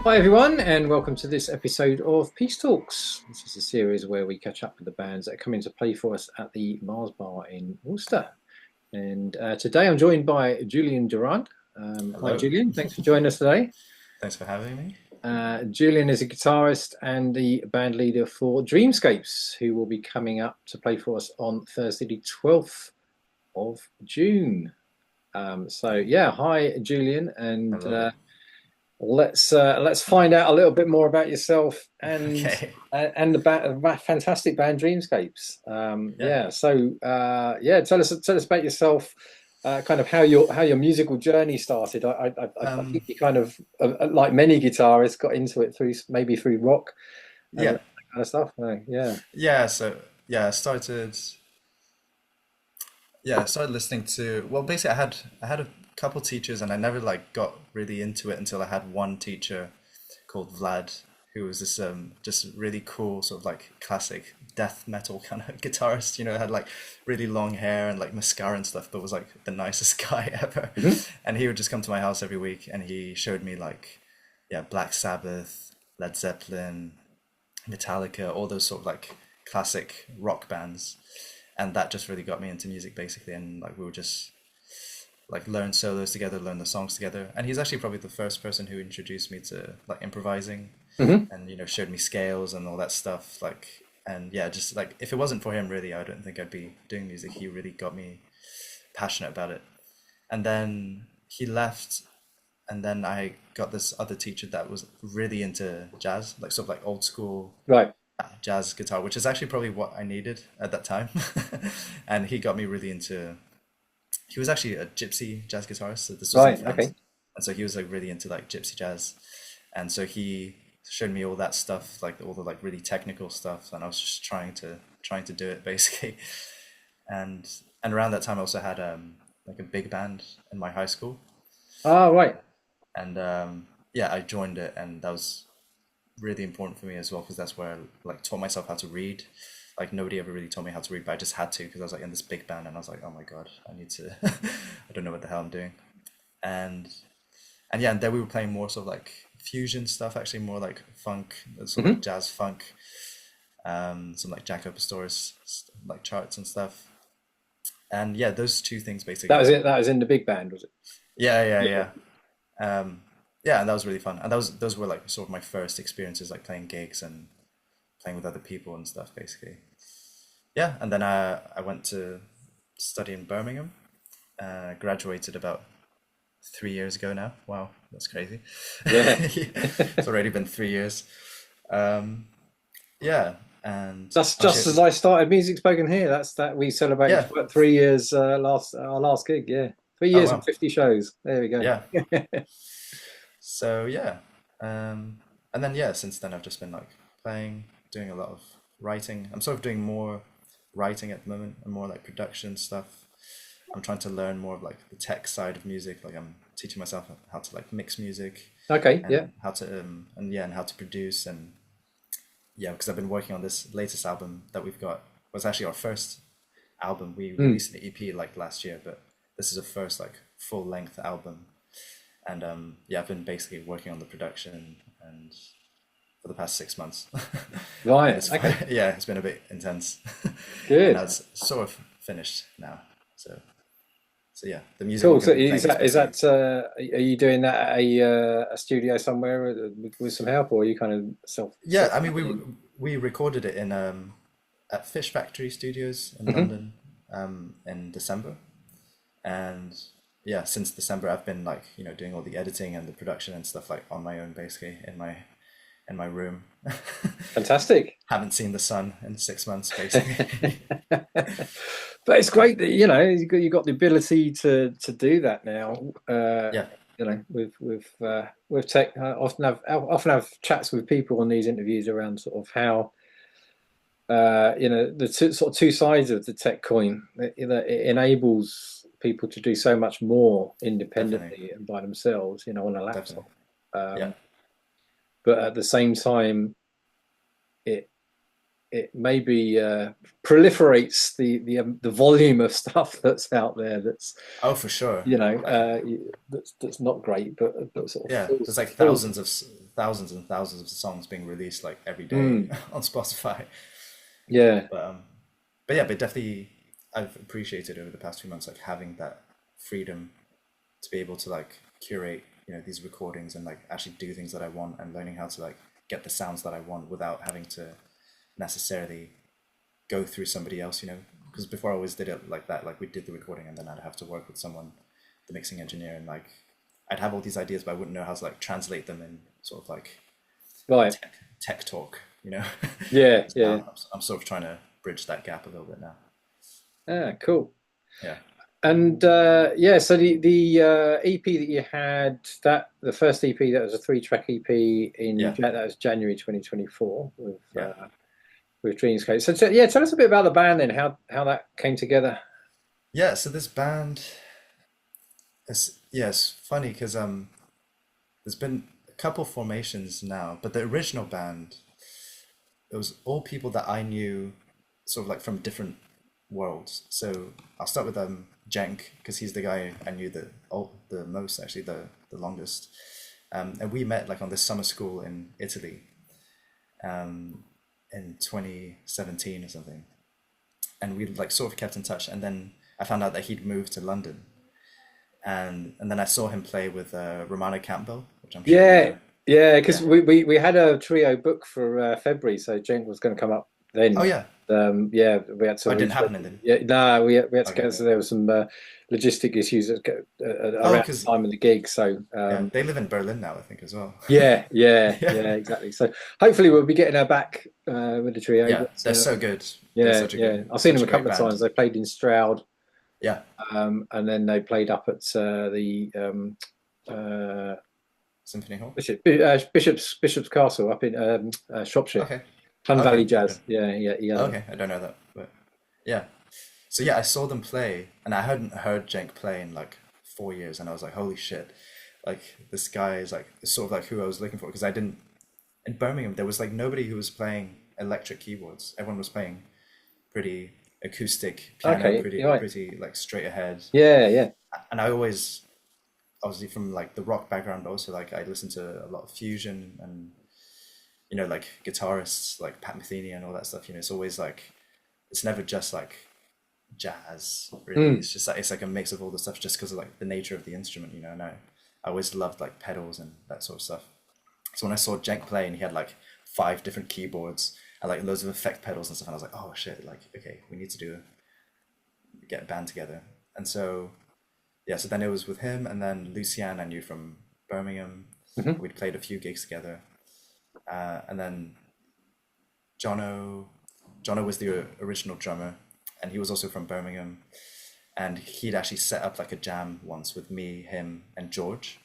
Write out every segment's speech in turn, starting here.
Hi everyone, and welcome to this episode of Peace Talks. This is a series where we catch up with the bands that come in to play for us at the Marr Bar in Worcester. And today I'm joined by Julien Durand. Hi Hello. Julien, thanks for joining us today. Thanks for having me. Julien is a guitarist and the band leader for Dreamscapes, who will be coming up to play for us on Thursday the 12th of June. Hi Julien, and Hello. let's find out a little bit more about yourself and Okay. the fantastic band Dreamscapes. Yeah. Tell us about yourself, kind of how your musical journey started. I Um, think you kind of like many guitarists got into it through rock and yeah. that kind of stuff. Yeah. Yeah. So yeah, I started listening to, well, basically I had a couple teachers and I never like got really into it until I had one teacher called Vlad, who was this just really cool sort of like classic death metal kind of guitarist, had like really long hair and like mascara and stuff, but was like the nicest guy ever. Hmm. And he would just come to my house every week and he showed me like, yeah, Black Sabbath, Led Zeppelin, Metallica, all those sort of like classic rock bands. And that just really got me into music basically. And like we would just like learn solos together, learn the songs together. And he's actually probably the first person who introduced me to like improvising Hmm. and showed me scales and all that stuff. Like, and yeah, just like if it wasn't for him really, I don't think I'd be doing music. He really got me passionate about it. And then he left, and then I got this other teacher that was really into jazz, like sort of like old school Right. jazz guitar, which is actually probably what I needed at that time. And he got me really into, he was actually a gypsy jazz guitarist, so this was in Right. France. Okay. And so he was like really into like gypsy jazz. And so he showed me all that stuff, like all the like really technical stuff, and I was just trying to do it basically. And around that time I also had like a big band in my high school. Ah, right. And yeah, I joined it and that was really important for me as well because that's where I like taught myself how to read. Like nobody ever really taught me how to read, but I just had to because I was like in this big band and I was like, oh my God, I need to. I don't know what the hell I'm doing. And and yeah, and then we were playing more sort of like fusion stuff, actually more like funk, sort of like Hmm. jazz funk, some like Jaco Pastorius like charts and stuff. And yeah, those two things That basically was got it. That was in the big band, was it? yeah, yeah, Yeah. yeah. Yeah, and that was really fun. And those were like sort of my first experiences like playing gigs and playing with other people and stuff basically. Yeah, and then I went to study in Birmingham. Graduated about 3 years ago now. Wow, that's crazy. Yeah. It's already been 3 years. Um, yeah, and That's just as actually, I started Music Spoken Here. That's that we celebrated yeah. what, 3 years last our last gig. Yeah, three Oh years and wow, 50 shows. There we go. yeah. So yeah, and then yeah, since then I've just been like playing, doing a lot of writing. I'm sort of doing more writing at the moment and more like production stuff. I'm trying to learn more of like the tech side of music. Like I'm teaching myself how to like mix music Okay. Yeah. and how to and yeah, and how to produce and yeah, because I've been working on this latest album that we've got. Was actually our first album. We Mm. released an EP like last year, but this is a first like full length album. And yeah, I've been basically working on the production and for the past 6 months. And Right. it's Okay. yeah, it's been a bit intense. And now Good. it's sort of finished now. So so yeah, the music we're Cool. going So to be playing is is basically that are you doing that at a studio somewhere with some help, or are you kind of yeah. self I mean, funding? we recorded it in at Fish Factory Studios in Hmm. London in December, and yeah, since December I've been like doing all the editing and the production and stuff like on my own basically in my room. Fantastic. Haven't seen the sun in 6 months basically. But it's great that you got the ability to do that now. Yeah, With tech, I often have chats with people on these interviews around sort of how the two sides of the tech coin. It enables people to do so much more definitely, independently and by themselves, on a definitely. laptop. Yeah, Um, but at the same time, it it maybe proliferates the volume of stuff that's out there. That's Oh, for sure. you know Like, that's not great, but sort of yeah, there's like fills. thousands and thousands of songs being released like every day Mm, on Spotify. yeah, But but yeah, but definitely I've appreciated over the past few months like having that freedom to be able to like curate, these recordings and like actually do things that I want and learning how to like get the sounds that I want without having to necessarily go through somebody else, because before I always did it like that, like we did the recording and then I'd have to work with someone, the mixing engineer, and like I'd have all these ideas but I wouldn't know how to like translate them in sort of like right. tech talk. Yeah, So yeah. now I'm sort of trying to bridge that gap a little bit now. Ah, cool. Yeah. And yeah, so the EP that you had, that the first EP, that was a 3-track EP Yeah. that was January 2024 Yeah. with Dreamscapes. So yeah, tell us a bit about the band then, how that came together. Yeah, so this band is, yeah, it's funny because there's been a couple formations now, but the original band, it was all people that I knew sort of like from different worlds. So I'll start with Jenk because he's the guy I knew the most, actually the longest. And we met like on this summer school in Italy um, in 2017 or something, and we like sort of kept in touch. And then I found out that he'd moved to London, and then I saw him play with Romano Campbell, which I'm sure you Yeah, know. yeah, because Yeah. we had a trio book for February, so Jen was going to come up Oh then. yeah. Yeah, we had to Oh, it didn't happen, reschedule. and then. Yeah, no, we had to Okay. cancel. There were some logistic issues Oh, around the because time of the gig. So yeah, they live in Berlin now, I think, as well. yeah, yeah, Yeah. yeah, exactly. So hopefully we'll be getting her back with the trio. Yeah, But they're so good. They're yeah, yeah, I've seen them such a a great couple of band. times. They played in Stroud, Yeah, and then they played up at the uh, Symphony Hall. Bishop's Castle up in Shropshire. Okay. Hun Okay. Valley Jazz. Yeah, yeah, yeah. Okay. I don't know that, but yeah. So yeah, I saw them play, and I hadn't heard Jenk play in like 4 years, and I was like, holy shit! Like this guy is like sort of like who I was looking for because I didn't in Birmingham there was like nobody who was playing electric keyboards. Everyone was playing pretty acoustic piano, Okay, you're right. pretty like straight ahead. Yeah, yeah. And I always obviously from like the rock background also like I listened to a lot of fusion and like guitarists like Pat Metheny and all that stuff. It's always like it's never just like jazz really. Mm. It's just like it's like a mix of all the stuff just because of like the nature of the instrument. And I always loved like pedals and that sort of stuff. So when I saw Jenk play and he had like 5 different keyboards and like loads of effect pedals and stuff, and I was like, oh shit, like okay, we need to get a band together. And so yeah, so then it was with him and then Lucian I knew from Birmingham. Hmm. We'd played a few gigs together. And then Jono, Jono was the original drummer, and he was also from Birmingham. And he'd actually set up like a jam once with me, him, and George,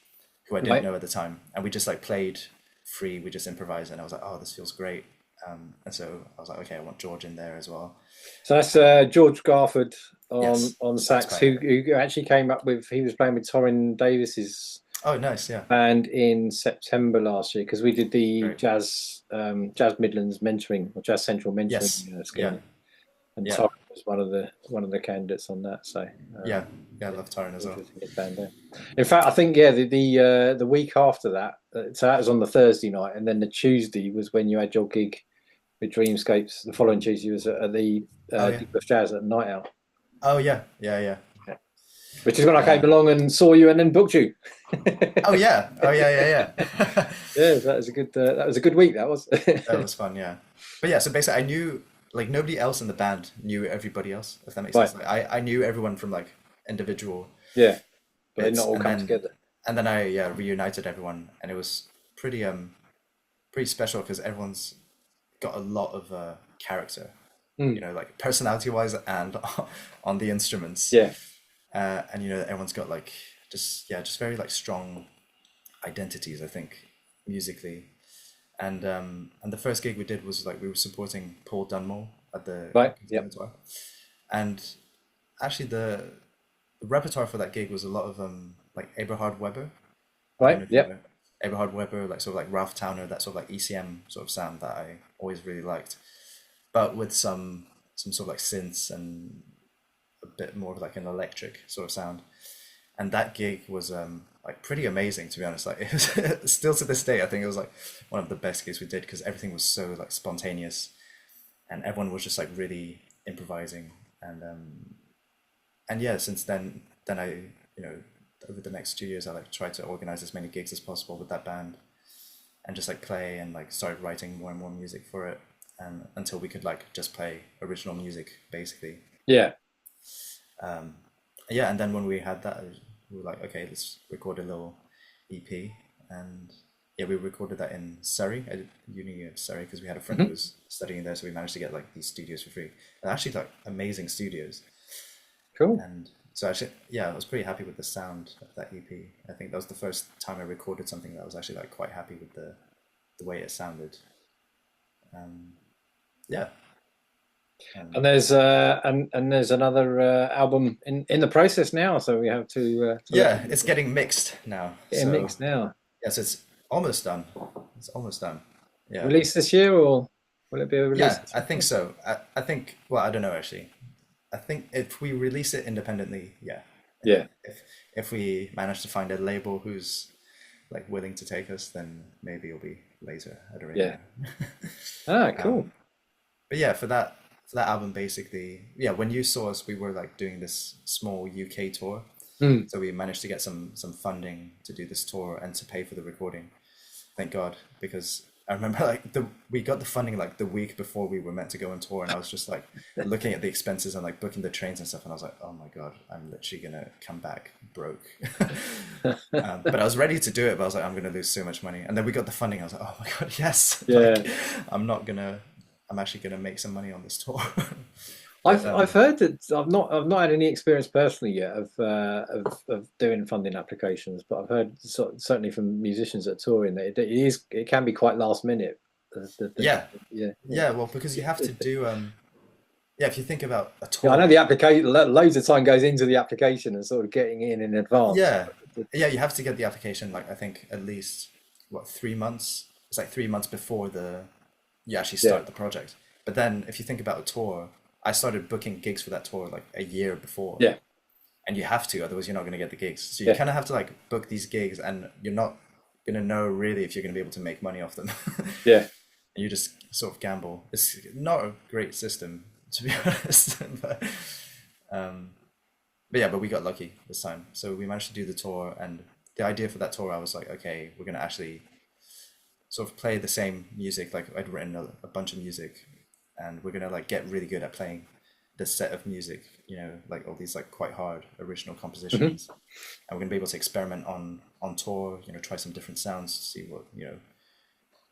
who I didn't Right. know at the time. And we just like played free, we just improvised, and I was like, oh, this feels great. And so I was like, okay, I want George in there as well. So that's George Garford Yes, on sax sax, player. who actually came up with. He was playing with Torrin Davis's Oh, nice, yeah, band in September last year because we did the great. Jazz Midlands mentoring or Jazz Central mentoring Yes, yeah, scheme, and yeah, Torrin was one of the candidates on that. So yeah, yeah. I love Taran as well. interesting to get band there. In fact, I think yeah, the week after that, so that was on the Thursday night, and then the Tuesday was when you had your gig with Dreamscapes. The following Tuesday was at the Oh yeah, Deep West Jazz at Night Out, oh yeah, yeah, yeah. yeah. Which is when I came Uh, along and saw you and then booked you. oh yeah, oh yeah, yeah, yeah. Yeah, that was a good week. That was. That was fun, yeah. But yeah, so basically, I knew like nobody else in the band knew everybody else, if that makes Right. sense. Like I knew everyone from like individual Yeah, but they not bits, all and come then together. I reunited everyone, and it was pretty special because everyone's got a lot of character, Mm. like personality wise and on the instruments, Yeah. and everyone's got like just very like strong identities, I think, musically. And the first gig we did was like we were supporting Paul Dunmore at the Right. Yep. Conservatoire, and actually the repertoire for that gig was a lot of like Eberhard Weber. I don't Right. know if you Yep. know Eberhard Weber, like sort of like Ralph Towner, that sort of like ECM sort of sound that I always really liked. but with some sort of like synths and a bit more of like an electric sort of sound. And that gig was like pretty amazing, to be honest. Like it was still to this day, I think it was like one of the best gigs we did because everything was so like spontaneous, and everyone was just like really improvising. And yeah, since then I, you know, over the next 2 years, I like tried to organize as many gigs as possible with that band, and just like play and like started writing more and more music for it, and until we could like just play original music basically. Yeah. Yeah, and then when we had that, we were like, okay, let's record a little EP, and yeah, we recorded that in Surrey, at uni of Surrey, because we had a friend who was studying there, so we managed to get like these studios for free. They're actually like amazing studios, Cool. and so actually, yeah, I was pretty happy with the sound of that EP. I think that was the first time I recorded something that I was actually like quite happy with the way it sounded. Yeah. And there's and there's another album in the process now, so we have to Yeah, it's getting mixed now. get it So mixed now. yes, it's almost done. It's almost done. Yeah. Release this year, or will it be a release? Yeah, I think so. I think, well, I don't know actually. I think if we release it independently, yeah. Yeah. If we manage to find a label who's like willing to take us, then maybe it'll be later. I don't really Yeah. know. Ah, cool. But yeah, for that album, basically, yeah, when you saw us, we were like doing this small UK tour. So we managed to get some funding to do this tour and to pay for the recording. Thank God, because I remember like we got the funding like the week before we were meant to go on tour, and I was just like looking at the expenses and like booking the trains and stuff, and I was like, oh my God, I'm literally gonna come back broke. But I was ready to do it, but I was like, I'm gonna lose so much money. And then we got the funding. I was like, oh my God, yes. Yeah. Like, I'm actually gonna make some money on this tour. I've heard that I've not had any experience personally yet of doing funding applications, but I've heard certainly from musicians that are touring that it can be quite last minute. Yeah. Yeah. Yeah, well, because you have to do yeah, if you think about a Yeah, I tour. know the application. Loads of time goes into the application and sort of getting in advance. Yeah. Yeah, you have to get the application like I think at least what 3 months. It's like 3 months before you actually Yeah. start the project. But then if you think about a tour, I started booking gigs for that tour like a year before. Yeah. And you have to, otherwise you're not going to get the gigs. So you Yeah. kind of have to like book these gigs, and you're not going to know really if you're going to be able to make money off them. Yeah. And you just sort of gamble. It's not a great system, to be honest. But yeah, but we got lucky this time. So we managed to do the tour, and the idea for that tour, I was like, okay, we're going to actually sort of play the same music. Like I'd written a bunch of music, and we're going to like get really good at playing this set of music, you know, like all these like quite hard original compositions. And we're going to be able to experiment on tour, you know, try some different sounds, see what, you know,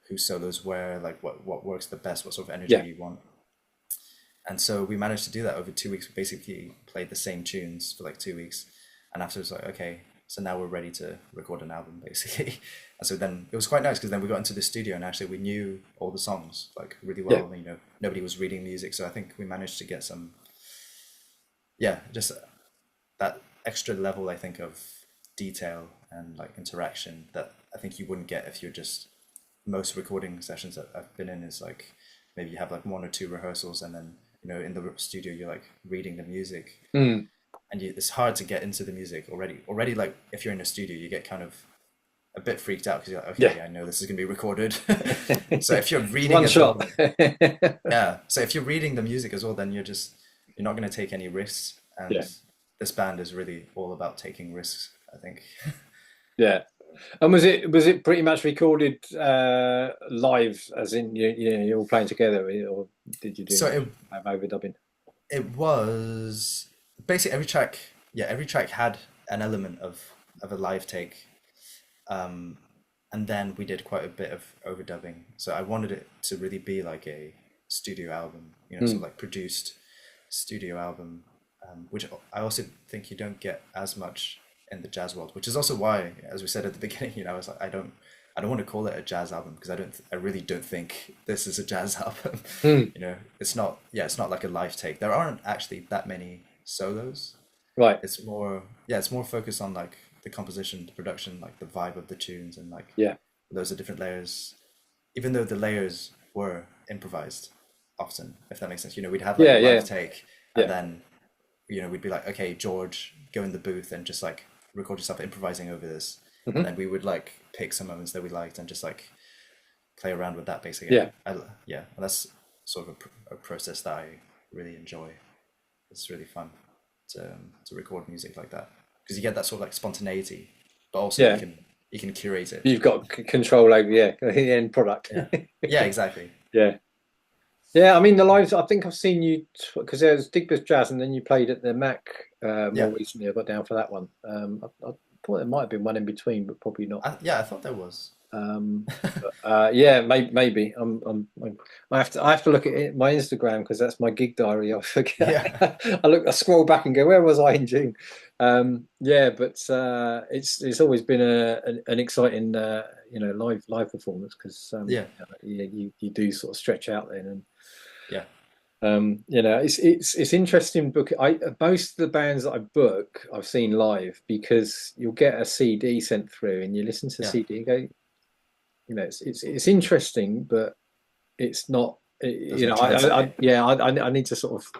who solos where, like what works the best, what sort of energy Yeah. you want. And so we managed to do that over 2 weeks. We basically played the same tunes for like 2 weeks. And after it was like, okay, so now we're ready to record an album, basically. And so then it was quite nice because then we got into the studio and actually we knew all the songs like really well. Yeah. You know, nobody was reading music. So I think we managed to get some, yeah, just that extra level, I think, of detail and like interaction that I think you wouldn't get if you're just, most recording sessions that I've been in is like, maybe you have like 1 or 2 rehearsals and then, you know, in the studio, you're like reading the music. And it's hard to get into the music already. Like if you're in a studio, you get kind of a bit freaked out because you're like, okay, Yeah. I know this is gonna be recorded. So if you're reading One as shot. well, yeah. So if you're reading the music as well, then you're not gonna take any risks. And Yeah. this band is really all about taking risks, I think. Yeah. And was it pretty much recorded live, as in you're all playing together, or did you do So have overdubbing? it was basically every track had an element of a live take. And then we did quite a bit of overdubbing. So I wanted it to really be like a studio album, you know, sort of like produced studio album, which I also think you don't get as much in the jazz world, which is also why, as we said at the beginning, you know, I was like, I don't want to call it a jazz album because I really don't think this is a jazz album. You know, it's not like a live take. There aren't actually that many solos. Right. It's more focused on like the composition, the production, like the vibe of the tunes, and like Yeah. those are different layers. Even though the layers were improvised often, if that makes sense. We'd have like Yeah, a yeah, live take, and yeah. then we'd be like, okay, George, go in the booth and just like record yourself improvising over this, and Hmm. then we would like pick some moments that we liked and just like play around with that basically. Yeah, Yeah, and that's sort of a process that I really enjoy. It's really fun to record music like that because you get that sort of like spontaneity, but also yeah. you can curate it. You've got control over, yeah, the end product. Yeah, yeah, exactly. Yeah. Yeah, I mean the lives. I think I've seen you because there was Digbeth Jazz, and then you played at the Mac Yeah, more recently. I got down for that one. I thought there might have been one in between, but probably not. yeah, I thought there was. Um, yeah, maybe. I have to look at it, my Instagram because that's my gig diary. I Yeah, forget. I scroll back and go, where was I in June? Yeah, but it's always been an exciting live performance because yeah, you do sort of stretch out then and. yeah, It's interesting book. Most of the bands that I book, I've seen live because you'll get a CD sent through and you listen to the yeah. CD and go, it's interesting, but it's not. Doesn't translate. I need to sort of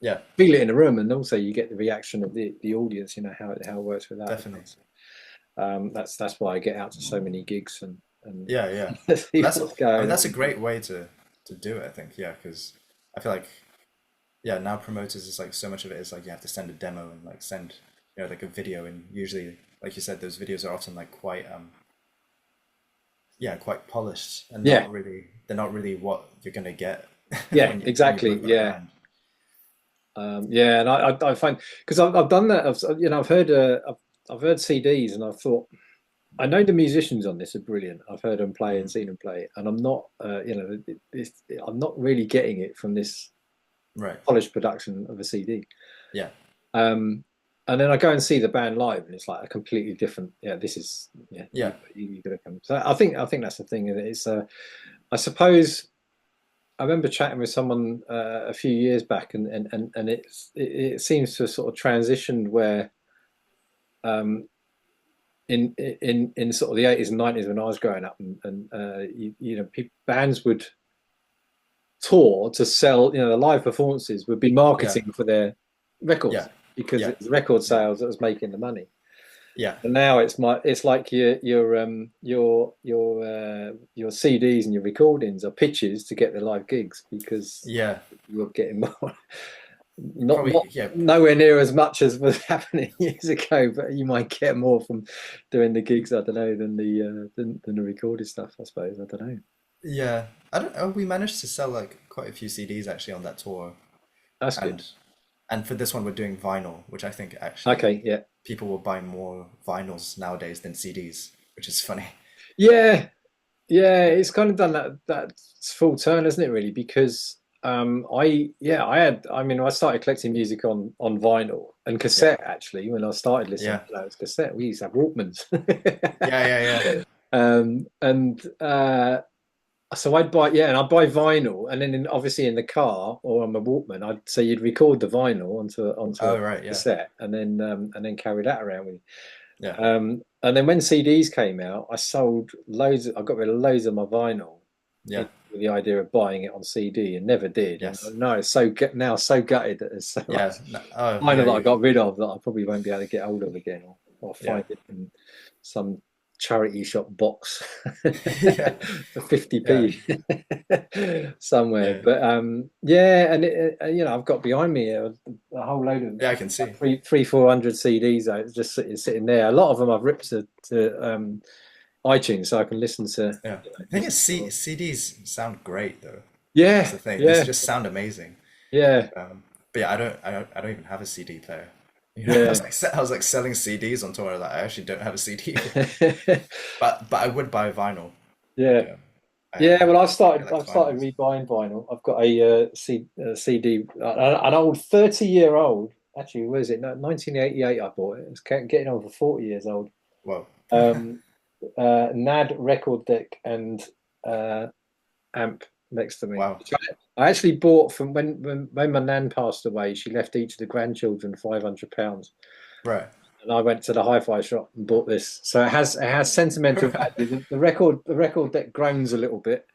Yeah, feel it in a room, and also you get the reaction of the audience. How it works with that. definitely. That's why I get out to so many gigs and Yeah, yeah. see That's what's I mean going that's a on. great way to do it, I think. Yeah, because I feel like yeah, now promoters is like so much of it is like you have to send a demo and like send like a video, and usually like you said those videos are often like quite yeah, quite polished and Yeah, they're not really what you're gonna get yeah, when you exactly. book that Yeah. band. Yeah, and I find because I've done that. I've heard CDs, and I've thought I know the musicians on this are brilliant. I've heard them play and Mhm. seen them play, and I'm not I'm not really getting it from this Right. polished production of a CD. Yeah. Um, and then I go and see the band live, and it's like a completely different. Yeah, this is yeah. Yeah. You gotta come. So I think that's the thing. It's I suppose I remember chatting with someone a few years back, and it seems to have sort of transitioned where um, in sort of the 80s and 90s when I was growing up, and bands would tour to sell, the live performances would be Yeah. marketing for their records Yeah. because Yeah. it was record Yeah. sales that was making the money. Yeah. And now it's like your CDs and your recordings are pitches to get the live gigs because Yeah. you're getting more, not Probably yeah. nowhere near as much as was happening years ago, but you might get more from doing the gigs. I don't know than the recorded stuff. I suppose I don't know. Yeah. I don't know. We managed to sell like quite a few CDs actually on that tour. That's good. And for this one we're doing vinyl, which I think actually Okay, yeah, people will buy more vinyls nowadays than CDs, which is funny. yeah, yeah. It's kind of done that full turn, isn't it? Really, because I started collecting music on vinyl and Yeah. cassette actually when I started listening Yeah. to those cassette. We used to have Walkmans. Yeah, yeah, yeah. And so and I'd buy vinyl, and then obviously in the car or on my Walkman, you'd record the vinyl onto a Oh, right, yeah. cassette, and then carry that around with Yeah. you. And then when CDs came out, I sold loads. I got rid of loads of my vinyl Yeah. with the idea of buying it on CD, and never did. And Yes. no, it's now so gutted that there's so much Yeah. No, oh, vinyl yeah, that I you got rid of that I probably won't be able to get hold of again, or yeah. find it in some charity shop box Yeah. for Yeah. 50p somewhere. Yeah. But yeah, and I've got behind me a whole load of Yeah, I can see. three 400 CDs just sitting there. A lot of them I've ripped to iTunes so I can listen to. Yeah. The thing is, Listen to. CDs sound great though. That's Yeah, the thing. They yeah, just sound amazing. yeah, But yeah, I don't even have a CD player. yeah. I was like selling CDs on tour. Like I actually don't have a CD player, but I would buy vinyl. Yeah. Yeah, Yeah, well, I like I've started vinyls. rebuying vinyl. I've got a CD, an old 30-year-old. Actually, where is it? No, 1988. I bought it. It's getting on for 40 years old. Whoa. Um, NAD record deck and uh, amp next to me. Wow. Which I actually bought from when my nan passed away. She left each of the grandchildren £500, Right. and I went to the hi-fi shop and bought this. So it has sentimental value. The record deck groans a little bit.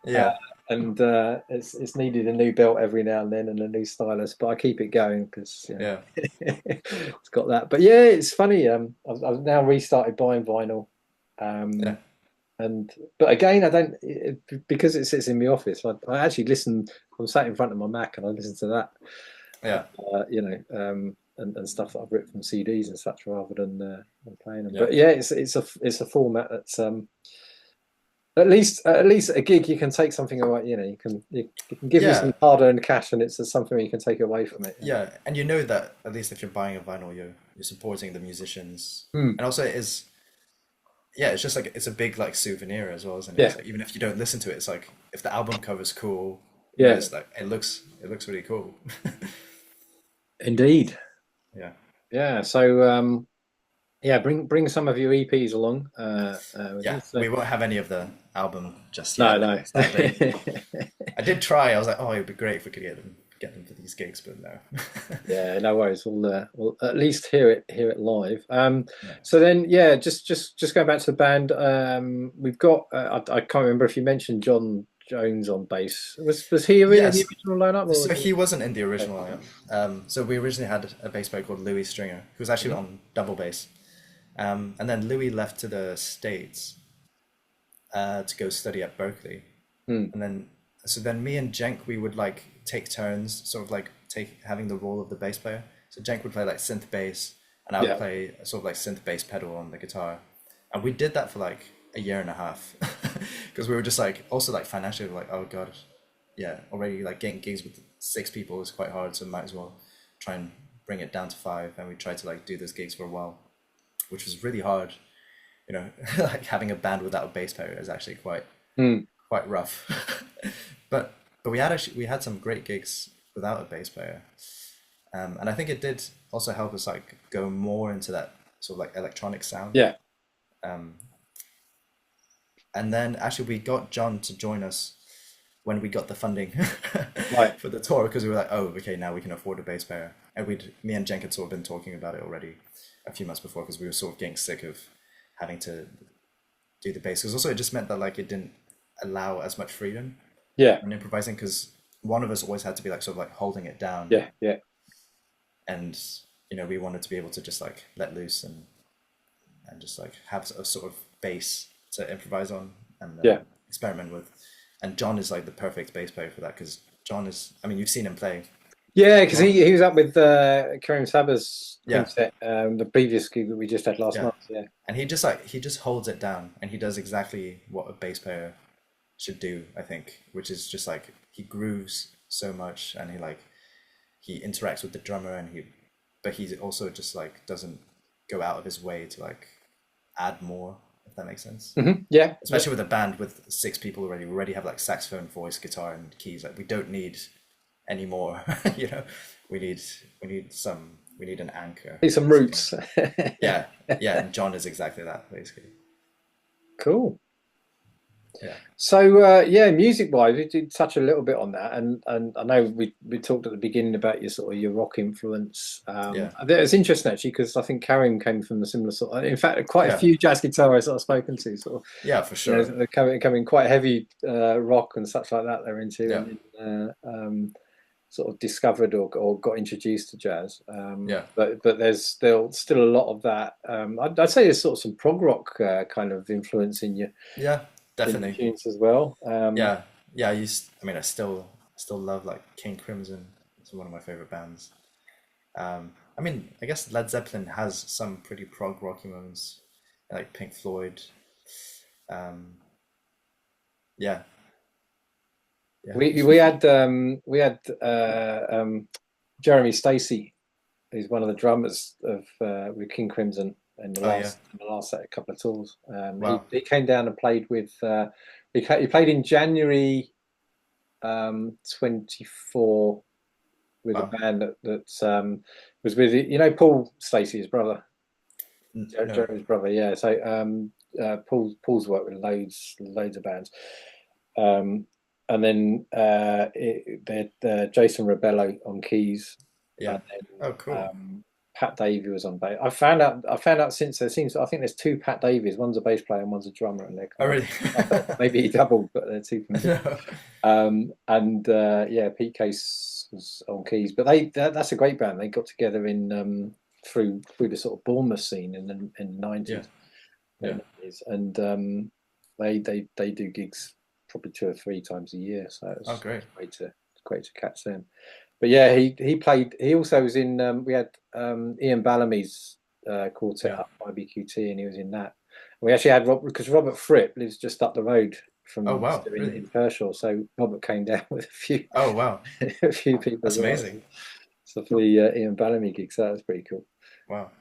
Uh, Yeah. and it's needed a new belt every now and then and a new stylus, but I keep it going because Yeah. it's got that. But yeah, it's funny. I've now restarted buying vinyl, Yeah. um, and but again, I don't because it sits in my office. I actually listen. I'm sat in front of my Mac and I listen to that, Yeah. and stuff that I've ripped from CDs and such rather than playing them. Yeah. But yeah, it's a format that's at least a gig you can take something away. You can give you some Yeah. hard-earned cash, and it's something you can take away from it. Yeah. And you know that at least if you're buying a vinyl, you're supporting the musicians. Hmm. And also it is, yeah, it's just like it's a big like souvenir as well, isn't it? It's Yeah, like even if you don't listen to it, it's like if the album cover's cool, yeah, it's like it looks really cool. indeed. Yeah. Yeah, so yeah, bring some of your EPs along with Yeah. you. So We won't have any of the album just no, yet, no. sadly. I did try. I was like, oh, it'd be great if we could get them for these gigs, but no. Yeah, no worries. We'll at least hear it live. Yeah. So then, yeah, just going back to the band. We've got. I can't remember if you mentioned John Jones on bass. Was he in the Yes. original lineup, or So was he it? wasn't in the original lineup. So we originally had a bass player called Louis Stringer, who was actually Mhm. on double bass. And then Louis left to the States to go study at Berkeley. Hmm. And then so then me and Jenk, we would like take turns, sort of like take having the role of the bass player. So Jenk would play like synth bass, and I would Yeah. play sort of like synth bass pedal on the guitar. And we did that for like a year and a half because we were just like also like financially like, oh god, yeah, already like getting gigs with 6 people is quite hard, so might as well try and bring it down to 5. And we tried to like do those gigs for a while, which was really hard. Like having a band without a bass player is actually Hmm. quite rough. but we had some great gigs without a bass player, and I think it did also help us like go more into that sort of like electronic sound. Yeah. Um, and then actually we got John to join us when we got the funding Right. for the tour because we were like, oh, okay, now we can afford a bass player. And me and Jen had sort of been talking about it already a few months before because we were sort of getting sick of having to do the bass. Because also it just meant that like it didn't allow as much freedom Yeah. when improvising because one of us always had to be like sort of like holding it down, Yeah. Yeah. and we wanted to be able to just like let loose and just like have a sort of base to improvise on and Yeah. experiment with. And John is like the perfect bass player for that because John is, I mean, you've seen him play. Yeah, because John, he was up with Karim Saba's yeah, quintet, the previous gig that we just had last yeah, month. Yeah. and he just holds it down and he does exactly what a bass player should do, I think, which is just like he grooves so much and he interacts with the drummer but he also just like doesn't go out of his way to like add more, if that makes sense. Yeah. Yeah. Especially with a band with 6 people already. We already have like saxophone, voice, guitar, and keys. Like we don't need any more. you know, we need we need an anchor. Need some Something. roots. Yeah, yeah. And John is exactly that, basically. Cool. Yeah, So yeah, music wise, we did touch a little bit on that, and I know we talked at the beginning about your rock influence. yeah, It's interesting actually because I think Karim came from a similar sort. In fact, quite a yeah, few jazz guitarists that I've spoken to, sort of, yeah, for sure. they're coming quite heavy rock and such like that. They're into Yeah, and sort of discovered or got introduced to jazz. yeah, But there's still a lot of that. I'd say there's sort of some prog rock kind of influence yeah, in definitely. your tunes as well. Yeah, yeah. I mean, I still love like King Crimson. It's one of my favorite bands. I mean, I guess Led Zeppelin has some pretty prog rocky moments, like Pink Floyd. Um, yeah, yeah. We had Jeremy Stacey, who's one of the drummers of with King Crimson Oh yeah. in the last set, a couple of tours. Wow. He came down and played with. He played in January 24 with a Wow. band that was with Paul Stacey, his brother, No. Jeremy's brother. Yeah, so Paul's worked with loads of bands. Um, and then they had Jason Rebello on keys, Yeah. and Oh, then cool. Pat Davey was on bass. I found out since there seems, I think there's two Pat Davies. One's a bass player and one's a drummer, and they're Oh, kind really? of, I thought maybe he doubled, but they're two from No. and yeah, Pete Case was on keys. But that's a great band. They got together in through the sort of Bournemouth scene in the 90s. Yeah. Yeah. And they do gigs probably 2 or 3 times a year. So Oh, great. It's great to catch them. But yeah, he played. He also was in. We had Ian Bellamy's quartet up by BQT, and he was in that. We actually had because Robert Fripp lives just up the road from Oh, wow. in Kershaw, so Robert came down with a few. Oh, wow. A few people. That's amazing. So for the Ian Bellamy gig, so that was pretty cool. Wow.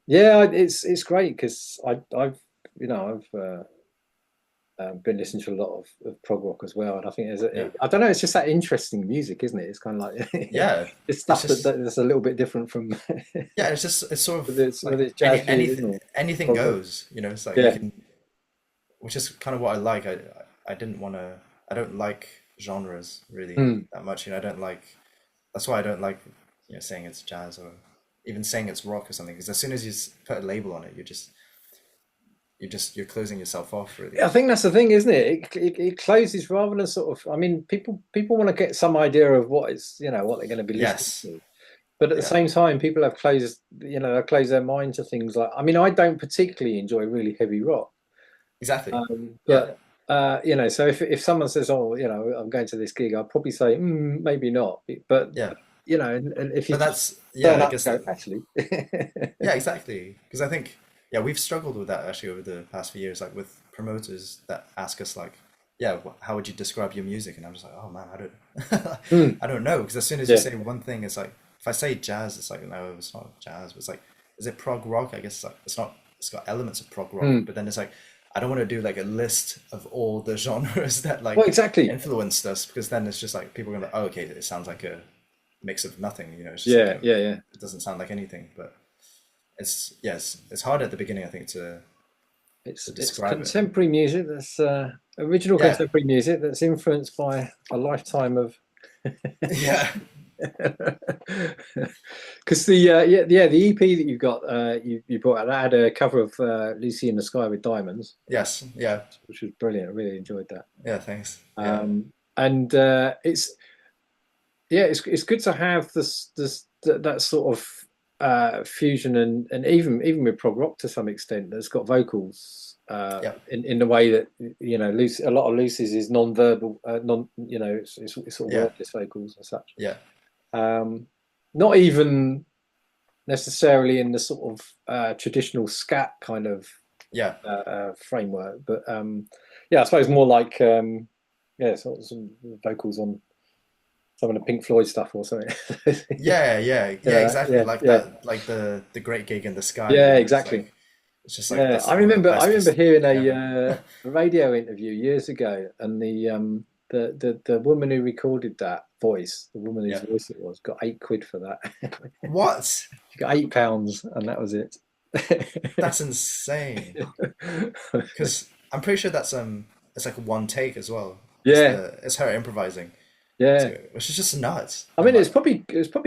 Yeah, it's great because I've been listening to a lot of prog rock as well, and I think I don't know, it's just that interesting music, isn't it? It's kind of like it's stuff that's a little bit different from yeah, it's sort of it's jazz anything goes, you know. It's like you can, which is kind of what I like. I don't like genres really that much, you know. That's why I don't like, you know, saying it's jazz or even saying it's rock or something, because as soon as you put a label on it, you're closing yourself off, really. I think that's the thing, isn't it? It closes rather than sort of. I mean, people want to get some idea of what it's, you know, what they're going to be listening to. But at the same time, people have closed their mind to things like. I mean, I don't particularly enjoy really heavy rock. Exactly. But you know, so if someone says, "Oh, you know, I'm going to this gig," I'll probably say, "Maybe not." But you know, and if you I guess actually, yeah, exactly. Because I think. Yeah, we've struggled with that actually over the past few years, like with promoters that ask us like, yeah, how would you describe your music? And I'm just like, oh man, I don't know. Because as soon as you say one thing, it's like, if I say jazz, it's like, no, it's not jazz. But it's like, is it prog rock? I guess it's not, it's got elements of prog rock, but then it's like, I don't want to do like a list of all the genres that like influenced us, because then it's just like, people are going to be like, oh, okay, it sounds like a mix of nothing, you know? It's just it doesn't sound like anything, but it's hard at the beginning, I think, to describe it's contemporary music that's original contemporary music that's influenced by a lifetime of because the EP that you've got you brought out, that had a cover of Lucy in the Sky with Diamonds, which was brilliant. I really enjoyed that. Thanks. And it's good to have this that sort of fusion and even with prog rock to some extent that's got vocals in the way that, you know, a lot of Lucy's is non-verbal, you know, it's sort of wordless vocals and such. Not even necessarily in the sort of traditional scat kind of framework, but I suppose more like sort of some vocals on some of the Pink Floyd stuff or something. Exactly. That, like the Great Gig in the Sky. Yeah, exactly. It's just like I remember hearing a radio interview years ago, and the woman who recorded that voice, the woman whose voice it was, got £8 for that. What? She got £8, and that was it. That's insane. Because I'm pretty sure that's it's like one take as well. It's her improvising. Which is just nuts. I mean, it's probably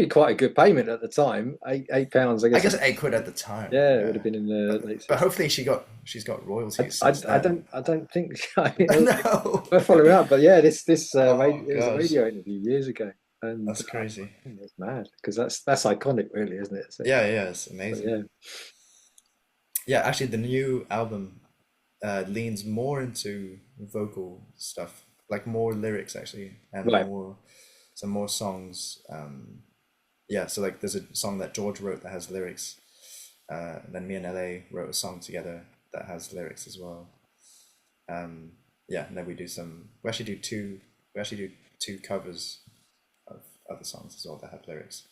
quite a good payment at the time. £8, I guess. I guess £8 at the time. It would have been in the late 60s. But hopefully she's got royalties. I don't think. No. We're following up, but it was a radio interview years ago, and that's crazy. It's mad because that's iconic, really, isn't it? So, it's amazing. Actually, the new album leans more into vocal stuff. Like more lyrics actually, and some more songs. So like there's a song that George wrote that has lyrics. Then me and LA wrote a song together that has lyrics as well. And then we actually do two covers of other songs as well that have lyrics.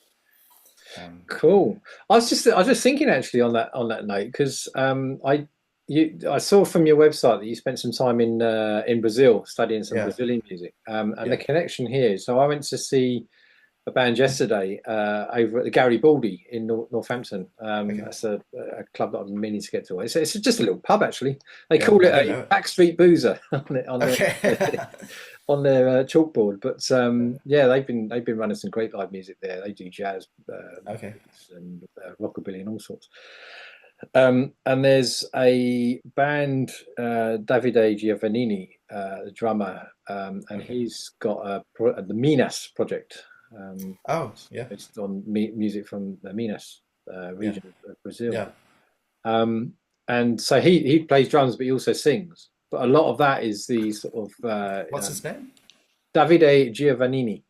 Cool. I was just thinking actually on that note, because I saw from your website that you spent some time in Brazil studying some Brazilian music, and the connection here. So I went to see a band yesterday over at the Garibaldi in Northampton. That's a club that I've been meaning to get to. It's just a little pub actually. They call it a backstreet boozer on it. on their chalkboard. But yeah, they've been running some great live music there. They do jazz, Okay. and rockabilly and all sorts. And there's a band, Davide Giovannini, the drummer, and Okay. he's got the Minas project. Oh, yeah. It's on music from the Minas Yeah. region of Brazil. Yeah. Um, and so he plays drums, but he also sings. But a lot of that is the sort of What's his name? Davide Giovannini.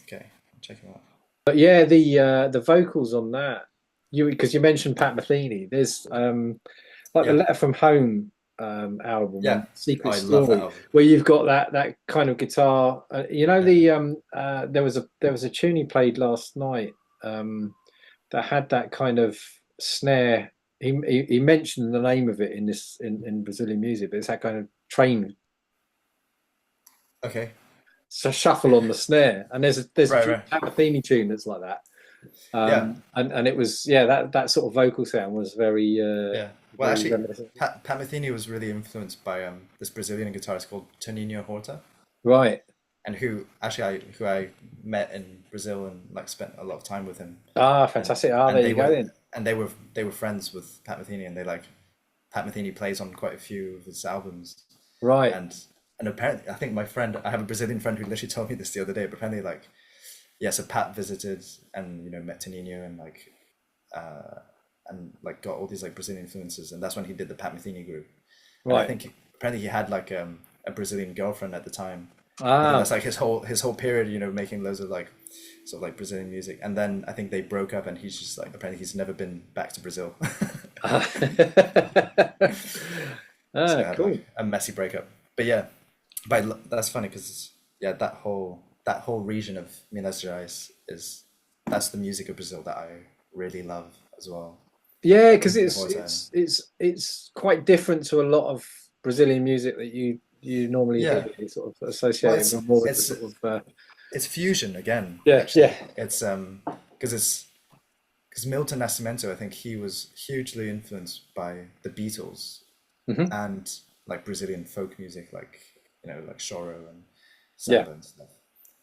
Okay, I'll check him out. But yeah, the vocals on that, because you mentioned Pat Metheny. There's like the Yeah. Letter from Home album Yeah. and Secret I love that Story, album. where you've got that kind of guitar. Yeah. There was a tune he played last night that had that kind of snare. He mentioned the name of it in this in Brazilian music, but it's that kind of train Okay. shuffle on the snare. And there's a Right, right. Pat Metheny tune that's like that. Yeah. And it was that sort of vocal sound was very Yeah. Well, very actually, reminiscent. Pat Metheny was really influenced by this Brazilian guitarist called Toninho Horta, Right. and who I met in Brazil and like spent a lot of time with him, Ah, and fantastic. Ah, and there you go then. they were friends with Pat Metheny, and they like Pat Metheny plays on quite a few of his albums, Right. and apparently I have a Brazilian friend who literally told me this the other day, but apparently like yeah, so Pat visited and met Toninho uh and like got all these like Brazilian influences, and that's when he did the Pat Metheny group. And I Right. think apparently he had like a Brazilian girlfriend at the time. I think Ah. that's like his whole period, making loads of like sort of like Brazilian music. And then I think they broke up, and he's just like apparently he's never been back to Brazil. So they Ah, had cool. like a messy breakup. But yeah, that's funny because yeah, that whole region of Minas Gerais that's the music of Brazil that I really love as well. Yeah, Like because Toninho it's Horta. it's it's it's quite different to a lot of Brazilian music that you normally hear. Yeah, You sort of well, associate it more with the sort of it's fusion again, yeah, actually. yeah. It's because Milton Nascimento, I think he was hugely influenced by the Beatles Hmm. and like Brazilian folk music, like like choro and Yeah. samba and stuff.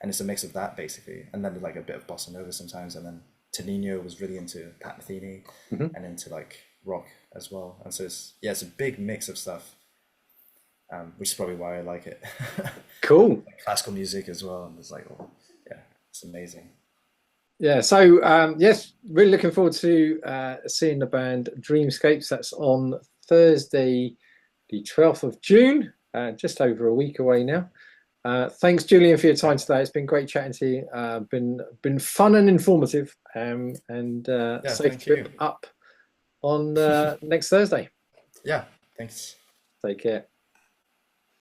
And it's a mix of that basically, and then like a bit of bossa nova sometimes. And then Toninho was really into Pat Metheny Hmm. and into like rock as well. And so it's a big mix of stuff, which is probably why I like it. Cool. Like classical music as well, and it's like, oh, yeah, it's amazing. Yeah, so yes, really looking forward to seeing the band Dreamscapes. That's on Thursday, the 12th of June, just over a week away now. Thanks, Julian, for your time today. It's been great chatting to you. Been fun and informative. And Yeah, safe thank you. trip up on next Thursday. Yeah, thanks. Take care.